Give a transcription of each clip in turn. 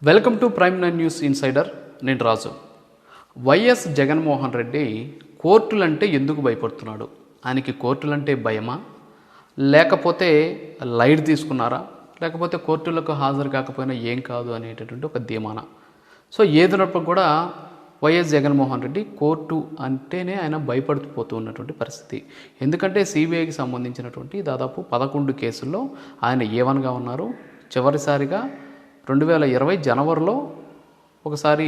Welcome to prime 9 news insider. నేను రాజు. YS Jaganmohan Reddy కోర్టులంటే ఎందుకు భయపడుతున్నాడు? ఆయనకి కోర్టులంటే భయమా, లేకపోతే లైట్ తీసుకున్నారా, లేకపోతే కోర్టులకు హాజరు కాకపోయినా ఏం కాదు అనేటటువంటి ఒక ధీమాన. సో ఏదైనప్పుడు కూడా వైఎస్ జగన్మోహన్ రెడ్డి కోర్టు అంటేనే ఆయన భయపడిపోతూ ఉన్నటువంటి పరిస్థితి. ఎందుకంటే సిబిఐకి సంబంధించినటువంటి దాదాపు 11 కేసుల్లో ఆయన ఏవన్గా ఉన్నారు. చివరిసారిగా 2020 జనవరిలో ఒకసారి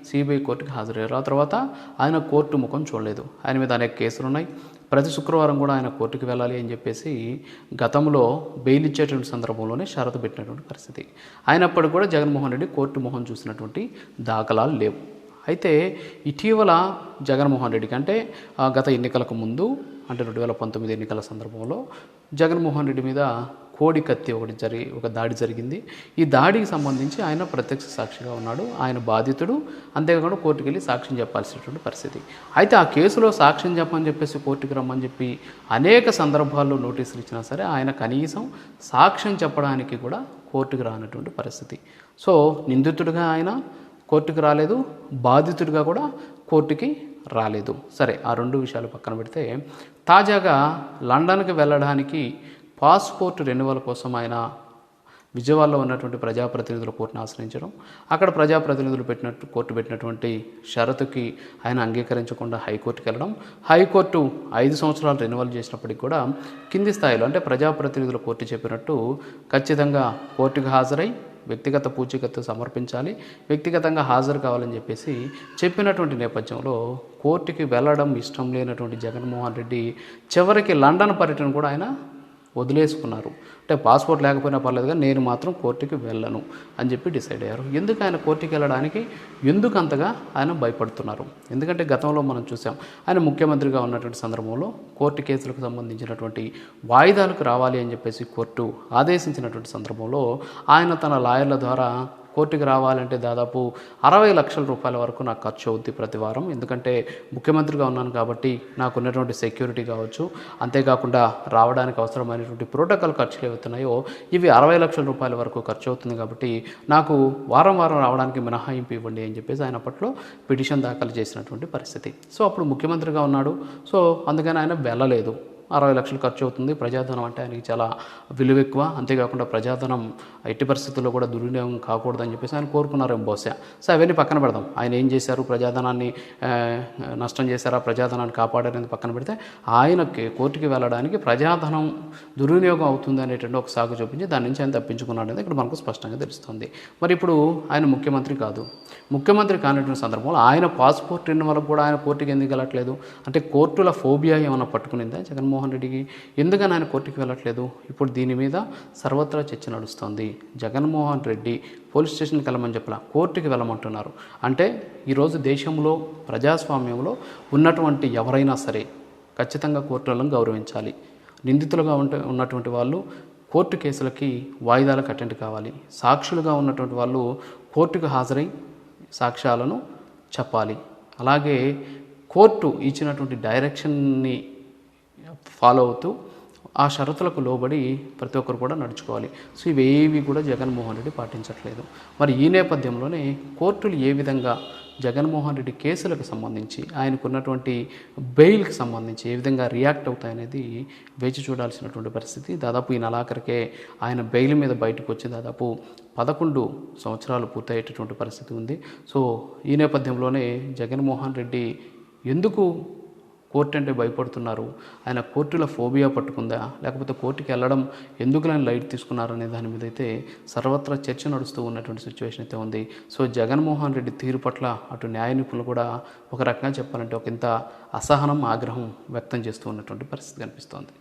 సిబిఐ కోర్టుకి హాజరయ్యారు. ఆ తర్వాత ఆయన కోర్టు ముఖం చూడలేదు. ఆయన మీద అనేక కేసులు ఉన్నాయి. ప్రతి శుక్రవారం కూడా ఆయన కోర్టుకి వెళ్ళాలి అని చెప్పేసి గతంలో బెయిల్ ఇచ్చేటువంటి సందర్భంలోనే షరతు పెట్టినటువంటి పరిస్థితి. అయినప్పటికీ కూడా జగన్మోహన్ రెడ్డి కోర్టు ముఖం చూసినటువంటి దాఖలాలు లేవు. అయితే ఇటీవల జగన్మోహన్ రెడ్డికి అంటే గత ఎన్నికలకు ముందు అంటే 2019 ఎన్నికల సందర్భంలో జగన్మోహన్ రెడ్డి మీద కోడి కత్తి ఒక దాడి జరిగింది. ఈ దాడికి సంబంధించి ఆయన ప్రత్యక్ష సాక్షిగా ఉన్నాడు. ఆయన బాధితుడు. అంతేకాకుండా కోర్టుకు వెళ్ళి సాక్ష్యం చెప్పాల్సినటువంటి పరిస్థితి. అయితే ఆ కేసులో సాక్ష్యం చెప్పని చెప్పేసి కోర్టుకు రమ్మని చెప్పి అనేక సందర్భాల్లో నోటీసులు ఇచ్చినా సరే ఆయన కనీసం సాక్ష్యం చెప్పడానికి కూడా కోర్టుకు రానటువంటి పరిస్థితి. సో నిందితుడిగా ఆయన కోర్టుకు రాలేదు, బాధితుడిగా కూడా కోర్టుకి రాలేదు. సరే, ఆ రెండు విషయాలు పక్కన పెడితే తాజాగా లండన్కి వెళ్ళడానికి పాస్పోర్ట్ రెన్యువల్ కోసం ఆయన విజయవాడలో ఉన్నటువంటి ప్రజాప్రతినిధుల కోర్టును ఆశ్రయించడం, అక్కడ ప్రజాప్రతినిధులు కోర్టు పెట్టినటువంటి షరతుకి ఆయన అంగీకరించకుండా హైకోర్టుకి వెళ్ళడం, హైకోర్టు 5 సంవత్సరాలు రెన్యువల్ చేసినప్పటికీ కూడా కింది స్థాయిలో అంటే ప్రజాప్రతినిధుల కోర్టు చెప్పినట్టు ఖచ్చితంగా కోర్టుకు హాజరై వ్యక్తిగత పూచీకత్తు సమర్పించాలి, వ్యక్తిగతంగా హాజరు కావాలని చెప్పినటువంటి నేపథ్యంలో కోర్టుకి వెళ్ళడం ఇష్టం లేనటువంటి జగన్మోహన్ రెడ్డి చివరికి లండన్ పర్యటన కూడా ఆయన వదిలేసుకున్నారు. అంటే పాస్పోర్ట్ లేకపోయినా పర్లేదు కానీ నేను మాత్రం కోర్టుకి వెళ్ళను అని చెప్పి డిసైడ్ అయ్యారు. ఎందుకు ఆయన కోర్టుకి వెళ్ళడానికి ఎందుకు అంతగా ఆయన భయపడుతున్నారు? ఎందుకంటే గతంలో మనం చూసాం, ఆయన ముఖ్యమంత్రిగా ఉన్నటువంటి సందర్భంలో కోర్టు కేసులకు సంబంధించినటువంటి వాయిదాలకు రావాలి అని చెప్పేసి కోర్టు ఆదేశించినటువంటి సందర్భంలో ఆయన తన లాయర్ల ద్వారా కోర్టుకి రావాలంటే దాదాపు 60 లక్షల రూపాయల వరకు నాకు ఖర్చు అవుద్ది ప్రతి వారం. ఎందుకంటే ముఖ్యమంత్రిగా ఉన్నాను కాబట్టి నాకు ఉన్నటువంటి సెక్యూరిటీ కావచ్చు, అంతేకాకుండా రావడానికి అవసరమైనటువంటి ప్రోటోకాల్ ఖర్చులు ఏవైతున్నాయో ఇవి 60 లక్షల రూపాయల వరకు ఖర్చు అవుతుంది. కాబట్టి నాకు వారం రావడానికి మినహాయింపు ఇవ్వండి అని చెప్పేసి ఆయన అప్పట్లో పిటిషన్ దాఖలు చేసినటువంటి పరిస్థితి. సో అప్పుడు ముఖ్యమంత్రిగా ఉన్నాడు. సో అందుకని ఆయన వెళ్ళలేదు. 60 లక్షలు ఖర్చు అవుతుంది. ప్రజాధనం అంటే ఆయనకి చాలా విలువ ఎక్కువ. అంతేకాకుండా ప్రజాధనం ఎట్టి పరిస్థితుల్లో కూడా దుర్వినియోగం కాకూడదని చెప్పేసి ఆయన కోరుకున్నారేమో బహుశా. సో అవన్నీ పక్కన పెడదాం. ఆయన ఏం చేశారు, ప్రజాధనాన్ని నష్టం చేశారా, ప్రజాధనాన్ని కాపాడారనేది పక్కన పెడితే ఆయనకి కోర్టుకి వెళ్ళడానికి ప్రజాధనం దుర్వినియోగం అవుతుంది అనేటువంటి ఒక సాగు చూపించి దాని నుంచి ఆయన తప్పించుకున్నాడు అనేది ఇక్కడ మనకు స్పష్టంగా తెలుస్తుంది. మరి ఇప్పుడు ఆయన ముఖ్యమంత్రి కాదు. ముఖ్యమంత్రి కానిటువంటి సందర్భంలో ఆయన పాస్పోర్ట్ రెన్యువల్ కూడా ఆయన కోర్టుకి ఎందుకు వెళ్ళట్లేదు? అంటే కోర్టుల ఫోబియా ఏమైనా పట్టుకునిందా జగన్మోహన్ రెడ్డికి? ఎందుకని ఆయన కోర్టుకి వెళ్ళట్లేదు? ఇప్పుడు దీని మీద సర్వత్రా చర్చ నడుస్తుంది. జగన్మోహన్ రెడ్డి పోలీస్ స్టేషన్కి వెళ్ళమని చెప్పలా, కోర్టుకి వెళ్ళమంటున్నారు. అంటే ఈరోజు దేశంలో ప్రజాస్వామ్యంలో ఉన్నటువంటి ఎవరైనా సరే ఖచ్చితంగా కోర్టులను గౌరవించాలి. నిందితులుగా ఉన్నటువంటి వాళ్ళు కోర్టు కేసులకి వాయిదాలకు అటెండ్ కావాలి. సాక్షులుగా ఉన్నటువంటి వాళ్ళు కోర్టుకు హాజరై సాక్ష్యాలను చెప్పాలి. అలాగే కోర్టు ఇచ్చినటువంటి డైరెక్షన్ని ఫాలో అవుతూ ఆ షరతులకు లోబడి ప్రతి ఒక్కరు కూడా నడుచుకోవాలి. సో ఇవేవి కూడా జగన్మోహన్ రెడ్డి పాటించట్లేదు. మరి ఈ నేపథ్యంలోనే కోర్టులు ఏ విధంగా జగన్మోహన్ రెడ్డి కేసులకు సంబంధించి ఆయనకున్నటువంటి బెయిల్కి సంబంధించి ఏ విధంగా రియాక్ట్ అవుతాయనేది వేచి చూడాల్సినటువంటి పరిస్థితి. దాదాపు ఈ నెలాఖరికే ఆయన బెయిల్ మీద బయటకు వచ్చి దాదాపు 11 సంవత్సరాలు పూర్తయ్యేటటువంటి పరిస్థితి ఉంది. సో ఈ నేపథ్యంలోనే జగన్మోహన్ రెడ్డి ఎందుకు కోర్టు అంటే భయపడుతున్నారు? ఆయన కోర్టుల ఫోబియా పట్టుకుందా, లేకపోతే కోర్టుకి వెళ్ళడం ఎందుకు ఆయన లైట్ తీసుకున్నారనే దాని మీద అయితే సర్వత్రా చర్చ నడుస్తూ ఉన్నటువంటి సిచ్యువేషన్ అయితే ఉంది. సో జగన్మోహన్ రెడ్డి తీరు పట్ల అటు న్యాయ నిపుణులు కూడా ఒక రకంగా చెప్పాలంటే ఒక ఇంత అసహనం, ఆగ్రహం వ్యక్తం చేస్తూ ఉన్నటువంటి పరిస్థితి కనిపిస్తోంది.